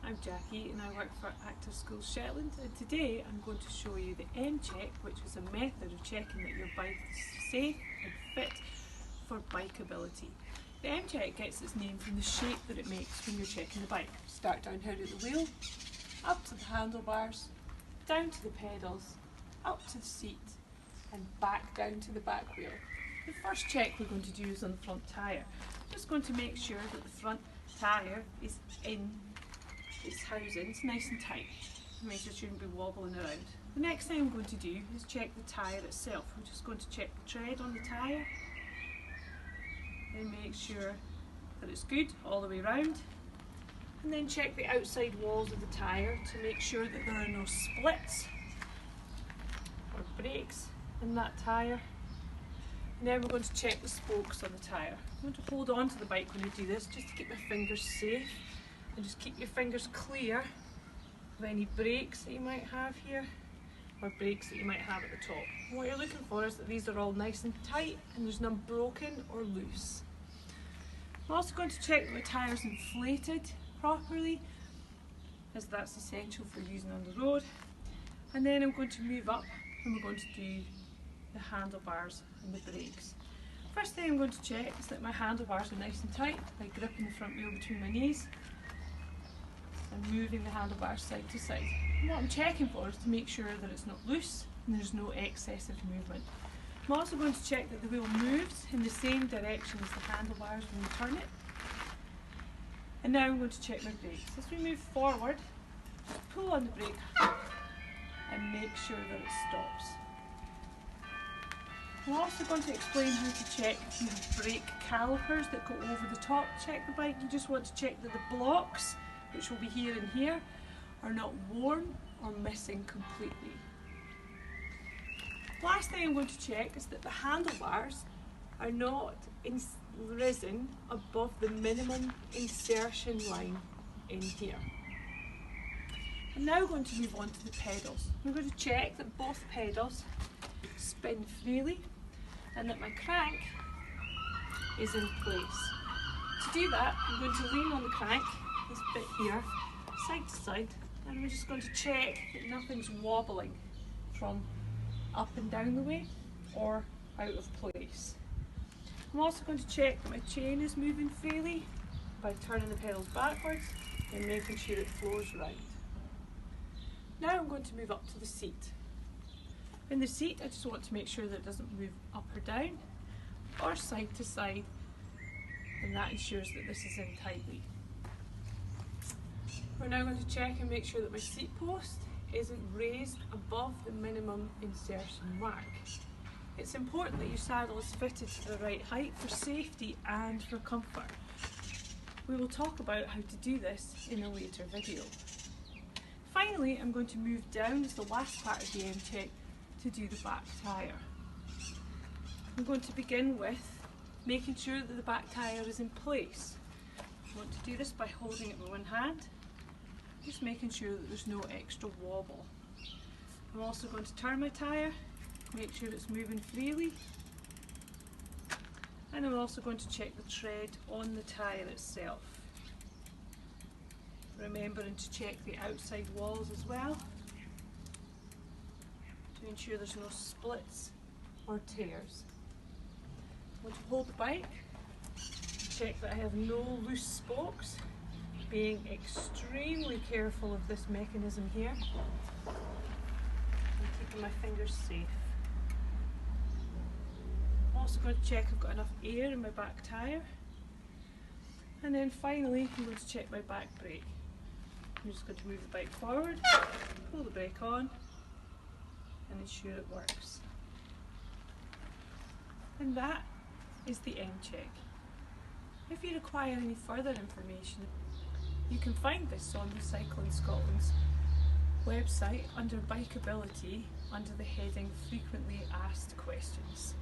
I'm Jackie and I work for Active Schools Shetland, and today I'm going to show you the M-Check, which is a method of checking that your bike is safe and fit for bikeability. The M-Check gets its name from the shape that it makes when you're checking the bike. Start down here at the wheel, up to the handlebars, down to the pedals, up to the seat and back down to the back wheel. The first check we're going to do is on the front tyre. Just going to make sure that the front tyre is in its housings nice and tight. Make sure it shouldn't be wobbling around. The next thing I'm going to do is check the tyre itself. We're just going to check the tread on the tyre and make sure that it's good all the way round. And then check the outside walls of the tyre to make sure that there are no splits or breaks in that tyre. And then we're going to check the spokes on the tyre. I'm going to hold on to the bike when I do this just to keep my fingers safe, and just keep your fingers clear of any breaks that you might have here or breaks that you might have at the top. And what you're looking for is that these are all nice and tight and there's none broken or loose. I'm also going to check that my tyre is inflated properly, as that's essential for using on the road. And then I'm going to move up and we're going to do the handlebars and the brakes. First thing I'm going to check is that my handlebars are nice and tight by gripping the front wheel between my knees and moving the handlebars side to side. And what I'm checking for is to make sure that it's not loose and there's no excessive movement. I'm also going to check that the wheel moves in the same direction as the handlebars when you turn it. And now I'm going to check my brakes. As we move forward, just pull on the brake and make sure that it stops. I'm also going to explain how to check if you have brake calipers that go over the top. Check the bike. You just want to check that the blocks, which will be here and here, are not worn or missing completely. Last thing I'm going to check is that the handlebars are not risen above the minimum insertion line in here. I'm now going to move on to the pedals. I'm going to check that both pedals spin freely and that my crank is in place. To do that, I'm going to lean on the crank, this bit here, side to side, and we're just going to check that nothing's wobbling from up and down the way or out of place. I'm also going to check that my chain is moving freely by turning the pedals backwards and making sure it flows right. Now I'm going to move up to the seat. In the seat, I just want to make sure that it doesn't move up or down or side to side, and that ensures that this is in tightly. We're now going to check and make sure that my seat post isn't raised above the minimum insertion mark. It's important that your saddle is fitted to the right height for safety and for comfort. We will talk about how to do this in a later video. Finally, I'm going to move down as the last part of the M-Check to do the back tyre. I'm going to begin with making sure that the back tyre is in place. I want to do this by holding it with one hand, just making sure that there's no extra wobble. I'm also going to turn my tyre, make sure it's moving freely, and I'm also going to check the tread on the tyre itself, remembering to check the outside walls as well to ensure there's no splits or tears. I'm going to hold the bike, check that I have no loose spokes, being extremely careful of this mechanism here and keeping my fingers safe. I'm also going to check I've got enough air in my back tyre, and then finally I'm going to check my back brake. I'm just going to move the bike forward, pull the brake on and ensure it works. And that is the M-Check. If you require any further information, you can find this on Recycling Scotland's website under Bikeability under the heading Frequently Asked Questions.